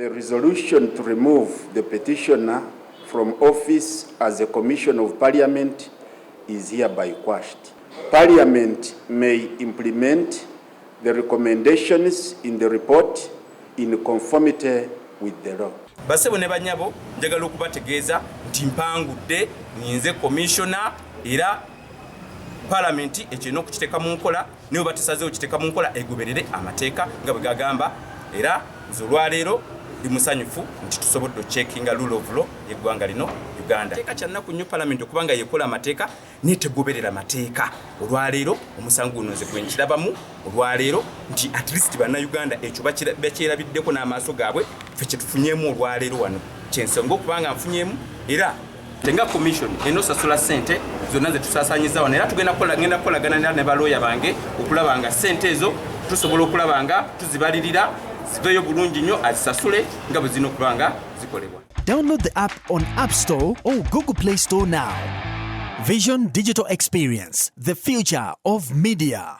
The resolution to remove the petitioner from office as a Commission of Parliament is hereby quashed. Parliament may implement the recommendations in the report in conformity with the law. Basebo ne banyabo njagala okubategeeza nti mpangudde nyinze commissioner era Palamenti ekino okukiteeka mu nkola nibo batesaze okukiteeka mu nkola egoberere amateeka nga bwe gagamba era olwaleero ndi musanyufu nti tusobodde checkinga rule of law eggwanga lino Uganda. Teeka kyannaku nnyo Palamenti okubanga yekola amateeka netegoberera amateeka. Olwaleero omusango guno nze gwe nkirabamu olwaleero nti at least bannayuganda ekyo bakyerabiddeko n'amaaso gaabwe ffe kye tufunyeemu olwaleero wano kyensonga okubanga nfunyeemu era tenga commission enosasula ssente zonna ze tusaasaanyiza wano era ngenda kukolagana ne balooya bange okulaba nga ssente ezo tusobola okulaba nga tuzibalirira ziveyo bulungi nnyo azisasule nga bwe zirina okuba nga zikolebwa. Download the app on App Store or Google Play Store now. Vision Digital Experience, the future of media.